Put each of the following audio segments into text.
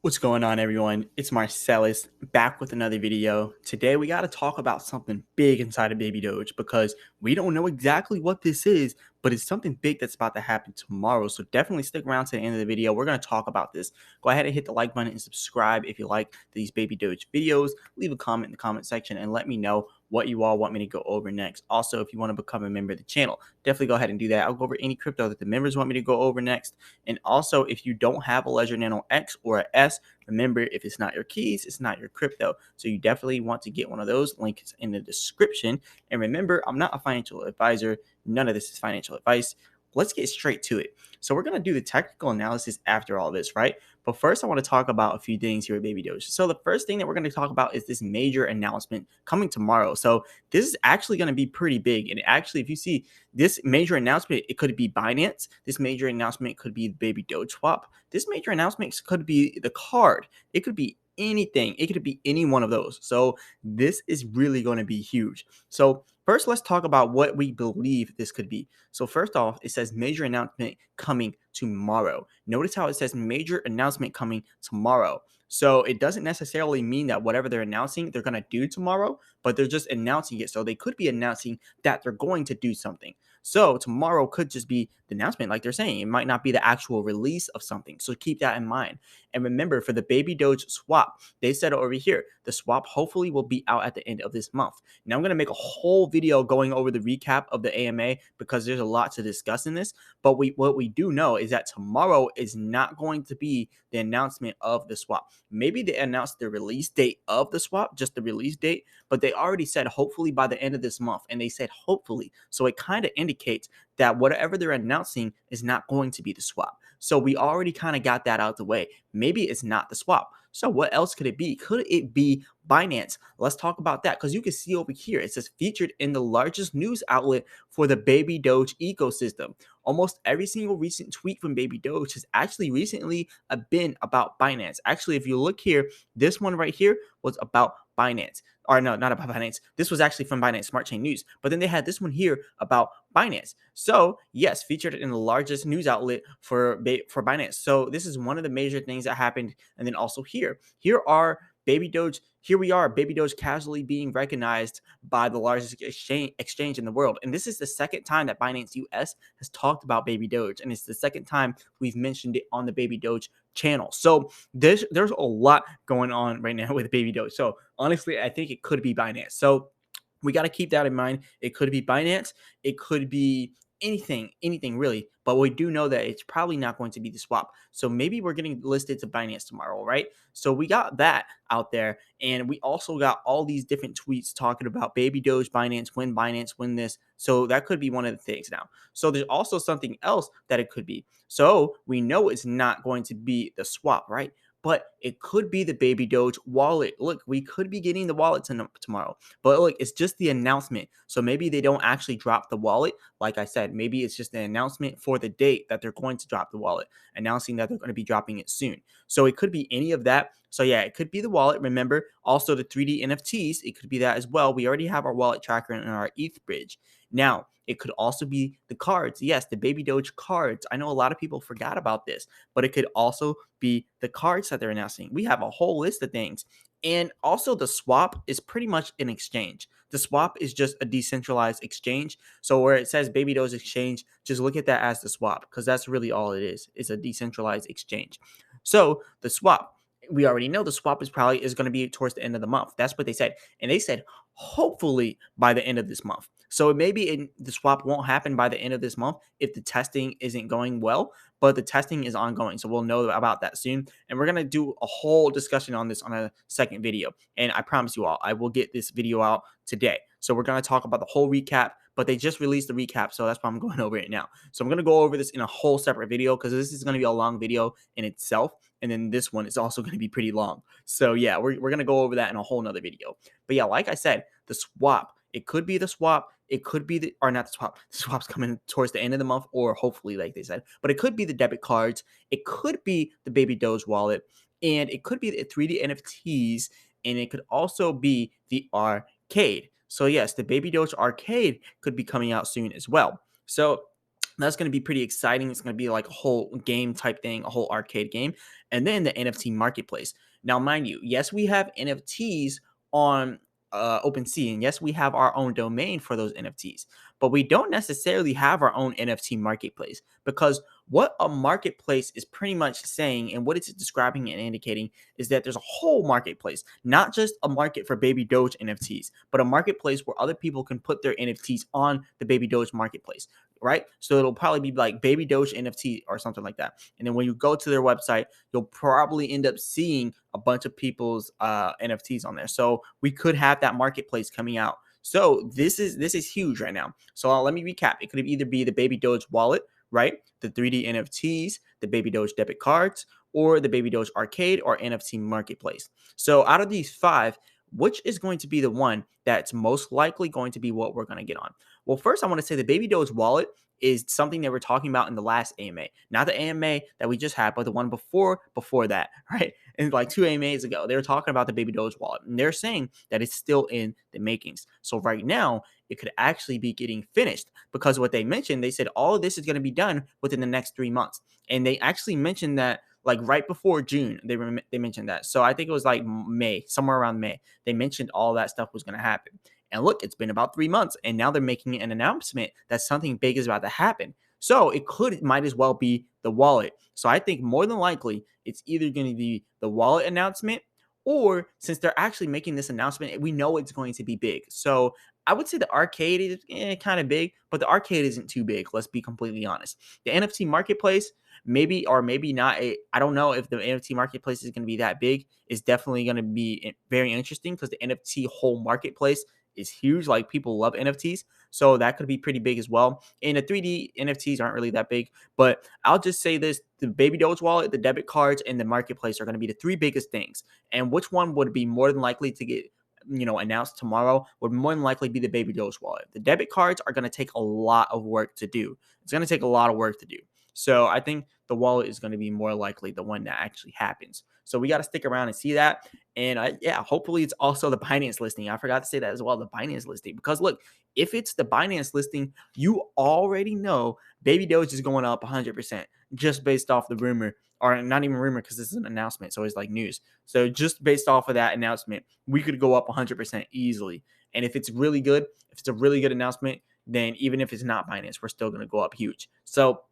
What's going on, everyone? It's Marcellus back with another video. Today we got to talk about something big inside of Baby Doge because we don't know exactly what this is, but it's something big that's about to happen tomorrow. So definitely stick around to the end of the video. We're going to talk about this. Go ahead and hit the like button and subscribe if you like these Baby Doge videos. Leave a comment in the comment section and let me know what you all want me to go over next. Also, if you want to become a member of the channel, definitely go ahead and do that. I'll go over any crypto that the members want me to go over next. And also, if you don't have a Ledger Nano X or a S, remember, if it's not your keys, it's not your crypto. So you definitely want to get one of those. Links in the description. And remember, I'm not a financial advisor. None of this is financial advice. Let's get straight to it. So we're going to do the technical analysis after all this, right? But first, I want to talk about a few things here at Baby Doge. So the first thing that we're going to talk about is this major announcement coming tomorrow. So this is actually going to be pretty big. And actually, if you see this major announcement, it could be Binance. This major announcement could be the Baby Doge swap. This major announcement could be the card. It could be anything. It could be any one of those. So this is really going to be huge. So first, let's talk about what we believe this could be. So first off, it says major announcement coming tomorrow. Notice how it says major announcement coming tomorrow. So it doesn't necessarily mean that whatever they're announcing, they're going to do tomorrow, but they're just announcing it. So they could be announcing that they're going to do something. So tomorrow could just be the announcement, like they're saying. It might not be the actual release of something. So keep that in mind. And remember, for the Baby Doge swap, they said over here, the swap hopefully will be out at the end of this month. Now I'm going to make a whole video going over the recap of the AMA because there's a lot to discuss in this. But what we do know is that tomorrow is not going to be the announcement of the swap. Maybe they announced the release date of the swap, just the release date, but they already said hopefully by the end of this month. And they said hopefully. So it kind of indicates that whatever they're announcing is not going to be the swap. So we already kind of got that out the way. Maybe it's not the swap. So what else could it be? Could it be Binance? Let's talk about that because you can see over here, it says featured in the largest news outlet for the Baby Doge ecosystem. Almost every single recent tweet from Baby Doge has actually recently been about Binance. Actually, if you look here, this one right here was about Binance. Or no, not about Binance. This was actually from Binance Smart Chain News. But then they had this one here about Binance. So yes, featured in the largest news outlet for Binance. So this is one of the major things that happened. And then also here are Baby Doge. Here we are, Baby Doge casually being recognized by the largest exchange in the world. And this is the second time that Binance US has talked about Baby Doge. And it's the second time we've mentioned it on the Baby Doge channel. So there's a lot going on right now with Baby Doge. So honestly, I think it could be Binance. So we got to keep that in mind. It could be Binance. It could be anything really. But we do know that it's probably not going to be the swap. So maybe we're getting listed to Binance tomorrow, right? So we got that out there. And we also got all these different tweets talking about Baby Doge, Binance, win this. So that could be one of the things now. So there's also something else that it could be. So we know it's not going to be the swap, right? But it could be the Baby Doge wallet. Look, we could be getting the wallet tomorrow. But look, it's just the announcement. So maybe they don't actually drop the wallet. Like I said, maybe it's just an announcement for the date that they're going to drop the wallet, announcing that they're going to be dropping it soon. So it could be any of that. So yeah, it could be the wallet. Remember, also the 3D NFTs, it could be that as well. We already have our wallet tracker and our ETH bridge. Now, it could also be the cards. Yes, the Baby Doge cards. I know a lot of people forgot about this, but it could also be the cards that they're announcing. We have a whole list of things. And also the swap is pretty much an exchange. The swap is just a decentralized exchange. So where it says Baby Doge exchange, just look at that as the swap because that's really all it is. It's a decentralized exchange. So the swap, we already know the swap is going to be towards the end of the month. That's what they said. And they said hopefully by the end of this month. So maybe the swap won't happen by the end of this month if the testing isn't going well, but the testing is ongoing. So we'll know about that soon. And we're going to do a whole discussion on this on a second video. And I promise you all, I will get this video out today. So we're going to talk about the whole recap, but they just released the recap. So that's why I'm going over it now. So I'm going to go over this in a whole separate video because this is going to be a long video in itself. And then this one is also going to be pretty long. So yeah, we're going to go over that in a whole nother video. But yeah, like I said, the swap, it could be the swap. It could be or not the swap. The swap's coming towards the end of the month or hopefully, like they said. But it could be the debit cards. It could be the Baby Doge wallet. And it could be the 3D NFTs. And it could also be the arcade. So yes, the Baby Doge arcade could be coming out soon as well. So That's going to be pretty exciting. It's going to be like a whole game type thing, a whole arcade game. And then the NFT marketplace. Now, mind you, yes, we have NFTs on OpenSea, and yes, we have our own domain for those NFTs, but we don't necessarily have our own NFT marketplace, because what a marketplace is pretty much saying and what it's describing and indicating is that there's a whole marketplace, not just a market for Baby Doge NFTs, but a marketplace where other people can put their NFTs on the Baby Doge marketplace, right? So it'll probably be like Baby Doge NFT or something like that. And then when you go to their website, you'll probably end up seeing a bunch of people's NFTs on there. So we could have that marketplace coming out. So this is huge right now. So let me recap. It could either be the Baby Doge wallet, right? The 3D NFTs, the Baby Doge debit cards, or the Baby Doge arcade or NFT marketplace. So out of these five, which is going to be the one that's most likely going to be what we're going to get on? Well, first, I want to say the Baby Doge wallet is something that we're talking about in the last AMA, not the AMA that we just had, but the one before that, right? And like 2 AMAs ago, they were talking about the Baby Doge wallet, and they're saying that it's still in the makings. So right now, it could actually be getting finished, because what they mentioned, they said all of this is going to be done within the next 3 months, and they actually mentioned that like right before June, they mentioned that. So I think it was like May, somewhere around May. They mentioned all that stuff was going to happen. And look, it's been about 3 months, and now they're making an announcement that something big is about to happen. So it might as well be the wallet. So I think more than likely it's either going to be the wallet announcement, or since they're actually making this announcement, we know it's going to be big. So I would say the arcade is kind of big, but the arcade isn't too big. Let's be completely honest. The NFT marketplace, maybe or maybe not. I don't know if the NFT marketplace is going to be that big. It's definitely going to be very interesting, because the NFT whole marketplace is huge. Like, people love NFTs, so that could be pretty big as well. And the 3D NFTs aren't really that big, but I'll just say this: the Baby Doge wallet, the debit cards, and the marketplace are going to be the three biggest things. And which one would be more than likely to get announced tomorrow would more than likely be the Baby Doge wallet. The debit cards are going to take a lot of work to do. It's going to take a lot of work to do. So I think the wallet is going to be more likely the one that actually happens. So we got to stick around and see that. And yeah, hopefully it's also the Binance listing. I forgot to say that as well, the Binance listing. Because look, if it's the Binance listing, you already know Baby Doge is going up 100% just based off the rumor, or not even rumor, because this is an announcement. So it's like news. So just based off of that announcement, we could go up 100% easily. And if it's really good, if it's a really good announcement, then even if it's not Binance, we're still going to go up huge. So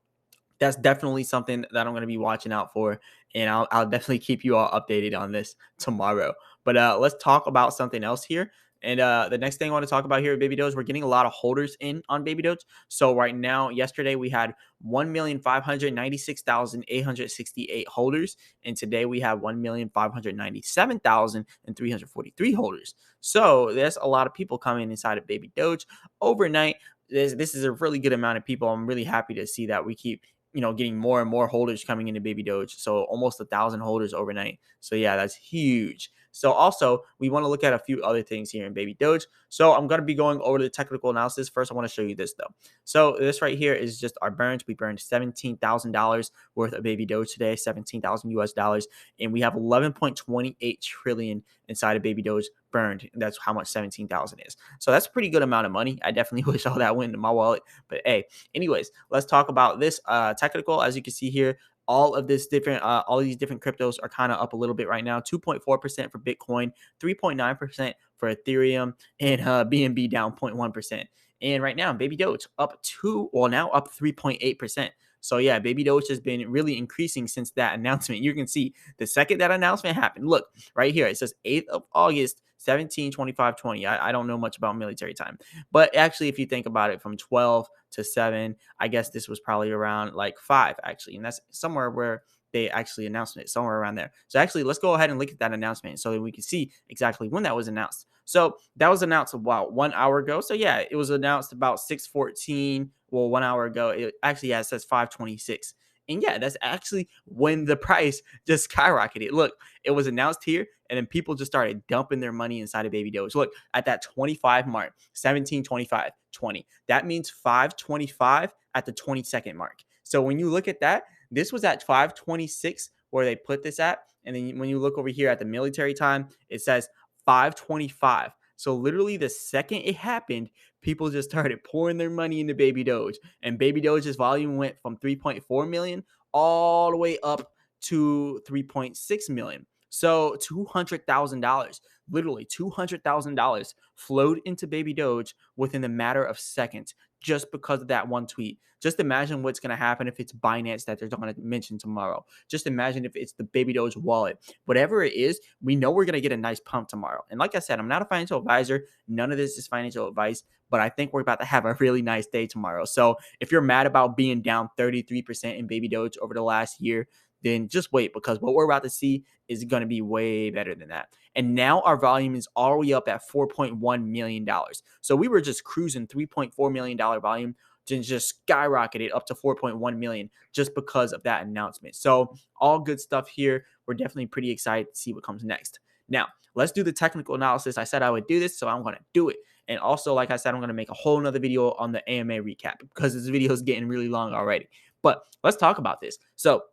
that's definitely something that I'm going to be watching out for, and I'll definitely keep you all updated on this tomorrow. But let's talk about something else here. And the next thing I want to talk about here at Baby Doge, we're getting a lot of holders in on Baby Doge. So right now, yesterday we had 1,596,868 holders, and today we have 1,597,343 holders. So there's a lot of people coming inside of Baby Doge overnight. This is a really good amount of people. I'm really happy to see that we keep getting more and more holders coming into Baby Doge. So almost 1,000 holders overnight. So yeah, that's huge. So also, we want to look at a few other things here in Baby Doge. So I'm going to be going over the technical analysis. First, I want to show you this though. So this right here is just our burns. We burned $17,000 worth of Baby Doge today, 17,000 US dollars, and we have 11.28 trillion inside of Baby Doge burned. That's how much 17,000 is. So that's a pretty good amount of money. I definitely wish all that went into my wallet, but hey, anyways, let's talk about this technical. As you can see here, all of these different cryptos are kind of up a little bit right now. 2.4% for Bitcoin, 3.9% for Ethereum, and BNB down 0.1%. And right now, Baby Doge up now up 3.8%. So yeah, Baby Doge has been really increasing since that announcement. You can see the second that announcement happened. Look right here, it says 8th of August, 17, 25, 20. I don't know much about military time, but actually, if you think about it, from 12 to 7, I guess this was probably around like 5 actually, and that's somewhere where they actually announced it, somewhere around there. So actually, let's go ahead and look at that announcement so that we can see exactly when that was announced. So that was announced about 1 hour ago. So yeah, it was announced about 6:14. Well, 1 hour ago. It says 5:26. And yeah, that's actually when the price just skyrocketed. Look, it was announced here, and then people just started dumping their money inside of Baby Doge. Look at that 25 mark, 17, 25, 20. That means 525 at the 22nd mark. So when you look at that, this was at 526 where they put this at. And then when you look over here at the military time, it says 525. So literally the second it happened, people just started pouring their money into Baby Doge, and Baby Doge's volume went from 3.4 million all the way up to 3.6 million. So $200,000, literally $200,000 flowed into Baby Doge within a matter of seconds just because of that one tweet. Just imagine what's going to happen if it's Binance that they're going to mention tomorrow. Just imagine if it's the Baby Doge wallet. Whatever it is, we know we're going to get a nice pump tomorrow. And like I said, I'm not a financial advisor. None of this is financial advice, but I think we're about to have a really nice day tomorrow. So if you're mad about being down 33% in Baby Doge over the last year, then just wait, because what we're about to see is going to be way better than that. And now our volume is already up at $4.1 million. So we were just cruising $3.4 million volume, to just skyrocketed up to 4.1 million just because of that announcement. So all good stuff here. We're definitely pretty excited to see what comes next. Now, let's do the technical analysis. I said I would do this, so I'm going to do it. And also, like I said, I'm going to make a whole nother video on the AMA recap because this video is getting really long already. But let's talk about this. So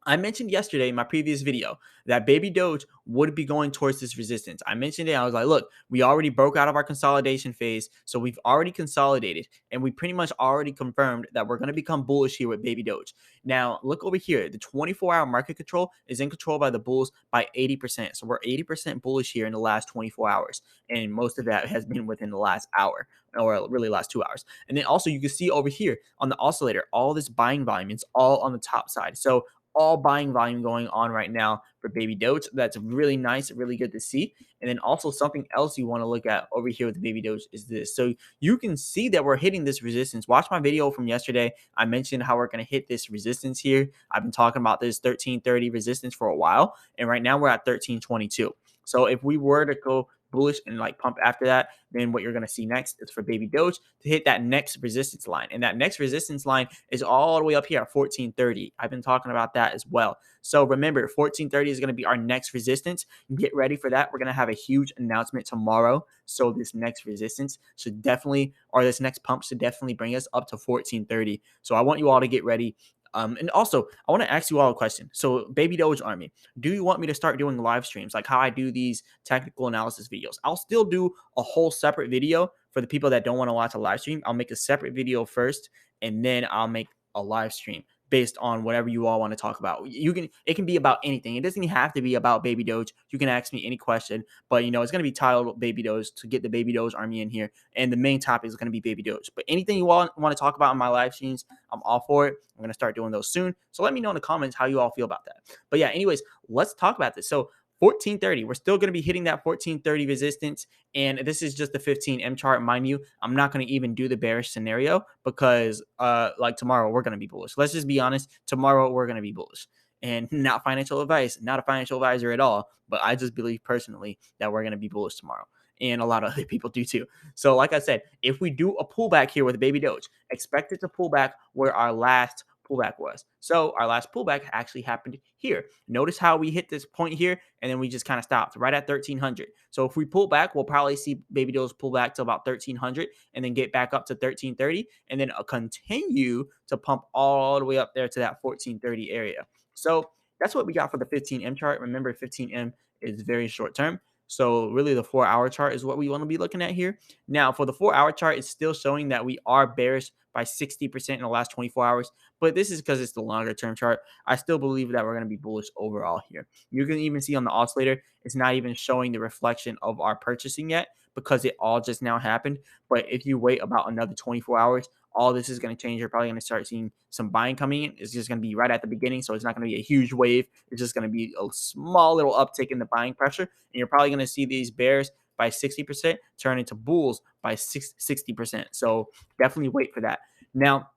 I mentioned yesterday in my previous video that Baby Doge would be going towards this resistance. I mentioned it. I was like, look, we already broke out of our consolidation phase. So we've already consolidated, and we pretty much already confirmed that we're going to become bullish here with Baby Doge. Now, look over here. The 24-hour market control is in control by the bulls by 80%. So we're 80% bullish here in the last 24 hours. And most of that has been within the last hour, or really last 2 hours. And then also you can see over here on the oscillator, all this buying volume is all on the top side. So all buying volume going on right now for Baby Doge. That's really nice, really good to see. And then also something else you want to look at over here with the Baby Doge is this. So you can see that we're hitting this resistance. Watch my video from yesterday. I mentioned how we're going to hit this resistance here. I've been talking about this 1330 resistance for a while, and right now we're at 1322. So if we were to go bullish and like pump after that, then what you're going to see next is for Baby Doge to hit that next resistance line. And that next resistance line is all the way up here at 1430. I've been talking about that as well. So remember, 1430 is going to be our next resistance. Get ready for that. We're going to have a huge announcement tomorrow. So this next resistance should definitely, or this next pump should definitely bring us up to 1430. So I want you all to get ready. And also, I want to ask you all a question. So, Baby Doge Army, do you want me to start doing live streams like how I do these technical analysis videos? I'll still do a whole separate video for the people that don't want to watch a live stream. I'll make a separate video first, and then I'll make a live stream based on whatever you all want to talk about. It can be about anything. It doesn't even have to be about Baby Doge. You can ask me any question, but it's going to be titled Baby Doge to get the Baby Doge Army in here. And the main topic is going to be Baby Doge. But anything you all want to talk about in my live streams, I'm all for it. I'm going to start doing those soon. So let me know in the comments how you all feel about that. But yeah, anyways, let's talk about this. So 1430, we're still going to be hitting that 1430 resistance, and this is just the 15M chart. Mind you, I'm not going to even do the bearish scenario because like tomorrow we're going to be bullish. Let's just be honest, tomorrow we're going to be bullish. And not financial advice, not a financial advisor at all, but I just believe personally that we're going to be bullish tomorrow, and a lot of other people do too. So like I said, if we do a pullback here with Baby Doge, expect it to pull back where our last pullback was. So our last pullback actually happened here. Notice how we hit this point here, and then we just kind of stopped right at 1300. So if we pull back, we'll probably see Baby Doge pull back to about 1300 and then get back up to 1330, and then continue to pump all the way up there to that 1430 area. So that's what we got for the 15M chart. Remember, 15M is very short term. So really the 4-hour chart is what we want to be looking at here. Now for the 4-hour chart, it's still showing that we are bearish by 60% in the last 24 hours. But this is because it's the longer term chart. I still believe that we're going to be bullish overall here. You can even see on the oscillator, it's not even showing the reflection of our purchasing yet because it all just now happened. But if you wait about another 24 hours, all this is going to change. You're probably going to start seeing some buying coming in. It's just going to be right at the beginning. So it's not going to be a huge wave. It's just going to be a small little uptick in the buying pressure. And you're probably going to see these bears by 60% turn into bulls by 60%. So definitely wait for that. Now,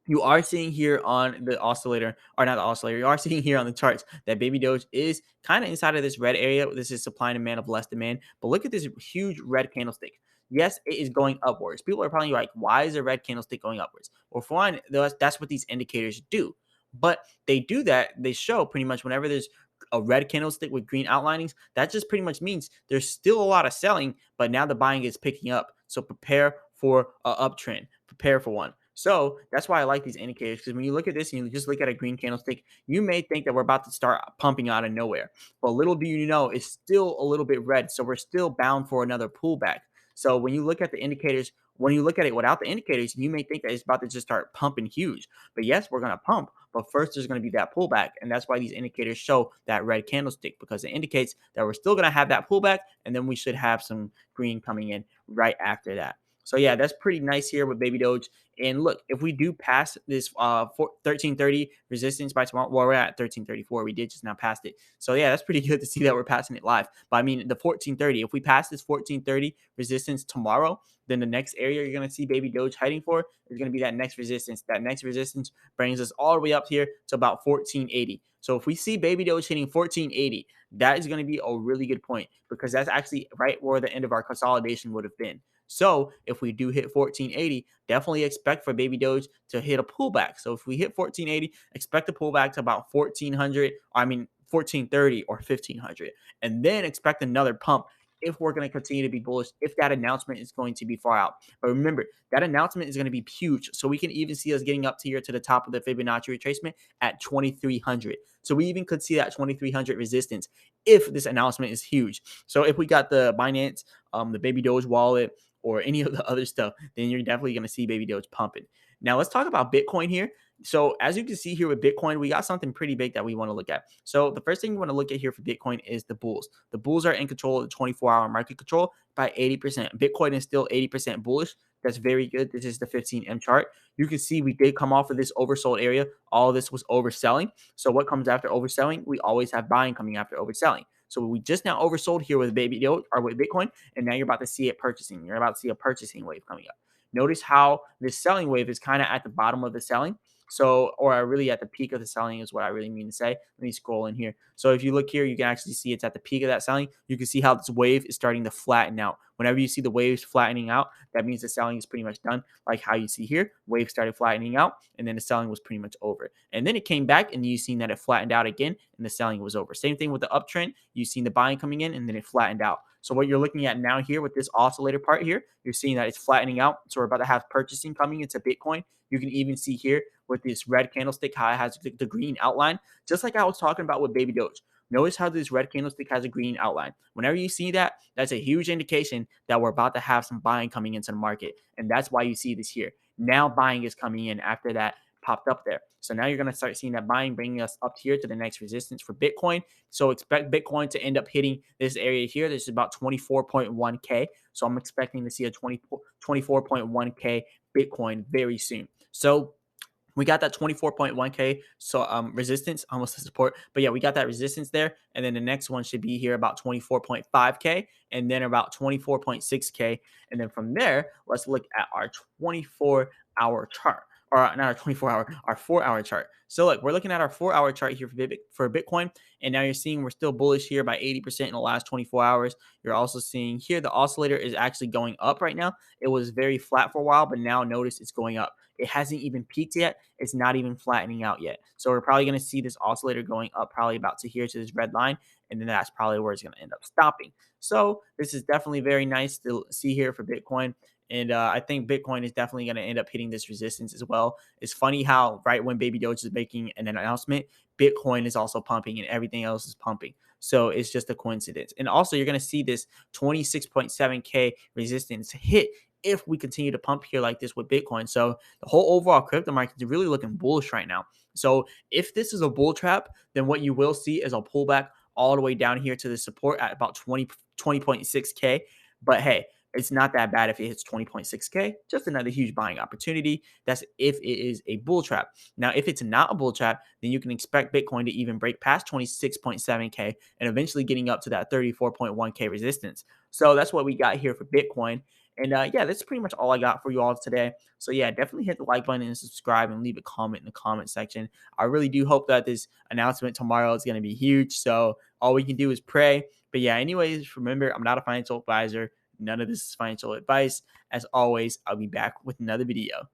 you are seeing here on the oscillator, or not the oscillator, you are seeing here on the charts that Baby Doge is kind of inside of this red area. This is supply and demand of less demand. But look at this huge red candlestick. Yes, it is going upwards. People are probably like, why is a red candlestick going upwards? Well, for one, that's what these indicators do. But they do that. They show pretty much whenever there's a red candlestick with green outlinings, that just pretty much means there's still a lot of selling, but now the buying is picking up. So prepare for an uptrend. Prepare for one. So that's why I like these indicators, because when you look at this and you just look at a green candlestick, you may think that we're about to start pumping out of nowhere. But little do you know, it's still a little bit red. So we're still bound for another pullback. So when you look at the indicators, when you look at it without the indicators, you may think that it's about to just start pumping huge. But yes, we're going to pump. But first, there's going to be that pullback. And that's why these indicators show that red candlestick, because it indicates that we're still going to have that pullback. And then we should have some green coming in right after that. So yeah, that's pretty nice here with Baby Doge. And look, if we do pass this 1330 resistance by tomorrow, well, we're at 1334. We did just now pass it. So yeah, that's pretty good to see that we're passing it live. But I mean, the 1430, if we pass this 1430 resistance tomorrow, then the next area you're going to see Baby Doge heading for is going to be that next resistance. That next resistance brings us all the way up here to about 1480. So if we see Baby Doge hitting 1480, that is going to be a really good point, because that's actually right where the end of our consolidation would have been. So if we do hit 1480, definitely expect for Baby Doge to hit a pullback. So if we hit 1480, expect a pullback to about 1400, I mean 1430 or 1500, and then expect another pump if we're going to continue to be bullish, if that announcement is going to be far out. But remember, that announcement is going to be huge. So we can even see us getting up to here to the top of the Fibonacci retracement at 2300. So we even could see that 2300 resistance if this announcement is huge. So if we got the Binance, the Baby Doge wallet, or any of the other stuff, then you're definitely going to see Baby Doge pumping. Now let's talk about Bitcoin here. So as you can see here with Bitcoin, we got something pretty big that we want to look at. So the first thing you want to look at here for Bitcoin is the bulls. The bulls are in control of the 24-hour market control by 80%. Bitcoin is still 80% bullish. That's very good. This is the 15M chart. You can see we did come off of this oversold area. All of this was overselling. So what comes after overselling? We always have buying coming after overselling. So we just now oversold here with Baby Doge or with Bitcoin, and now you're about to see it purchasing. You're about to see a purchasing wave coming up. Notice how this selling wave is kind of at the bottom of the selling. So, or really at the peak of the selling is what I really mean to say. Let me scroll in here. So if you look here, you can actually see it's at the peak of that selling. You can see how this wave is starting to flatten out. Whenever you see the waves flattening out, that means the selling is pretty much done. Like how you see here, wave started flattening out, and then the selling was pretty much over. And then it came back, and you've seen that it flattened out again, and the selling was over. Same thing with the uptrend. You've seen the buying coming in, and then it flattened out. So what you're looking at now here with this oscillator part here, you're seeing that it's flattening out. So we're about to have purchasing coming into Bitcoin. You can even see here with this red candlestick how it has the green outline, just like I was talking about with Baby Doge. Notice how this red candlestick has a green outline. Whenever you see that, that's a huge indication that we're about to have some buying coming into the market. And that's why you see this here. Now buying is coming in after that popped up there. So now you're going to start seeing that buying bringing us up here to the next resistance for Bitcoin. So expect Bitcoin to end up hitting this area here. This is about 24.1K. So I'm expecting to see a 24.1K Bitcoin very soon. So we got that 24.1K resistance, almost the support. But yeah, we got that resistance there. And then the next one should be here about 24.5K and then about 24.6K. And then from there, let's look at our 24-hour chart. Or not our 24-hour, our 4-hour chart. So look, we're looking at our 4-hour chart here for Bitcoin. And now you're seeing we're still bullish here by 80% in the last 24 hours. You're also seeing here the oscillator is actually going up right now. It was very flat for a while, but now notice it's going up. It hasn't even peaked yet. It's not even flattening out yet. So we're probably going to see this oscillator going up probably about to here to this red line. And then that's probably where it's going to end up stopping. So this is definitely very nice to see here for Bitcoin. And I think Bitcoin is definitely going to end up hitting this resistance as well. It's funny how right when Baby Doge is making an announcement, Bitcoin is also pumping and everything else is pumping. So it's just a coincidence. And also you're going to see this 26.7K resistance hit if we continue to pump here like this with Bitcoin. So the whole overall crypto market is really looking bullish right now. So if this is a bull trap, then what you will see is a pullback all the way down here to the support at about 20.6K. But hey, it's not that bad if it hits 20.6K. Just another huge buying opportunity. That's if it is a bull trap. Now, if it's not a bull trap, then you can expect Bitcoin to even break past 26.7K and eventually getting up to that 34.1K resistance. So that's what we got here for Bitcoin. And yeah, that's pretty much all I got for you all today. So yeah, definitely hit the like button and subscribe and leave a comment in the comment section. I really do hope that this announcement tomorrow is going to be huge. So all we can do is pray. But yeah, anyways, remember, I'm not a financial advisor. None of this is financial advice. As always, I'll be back with another video.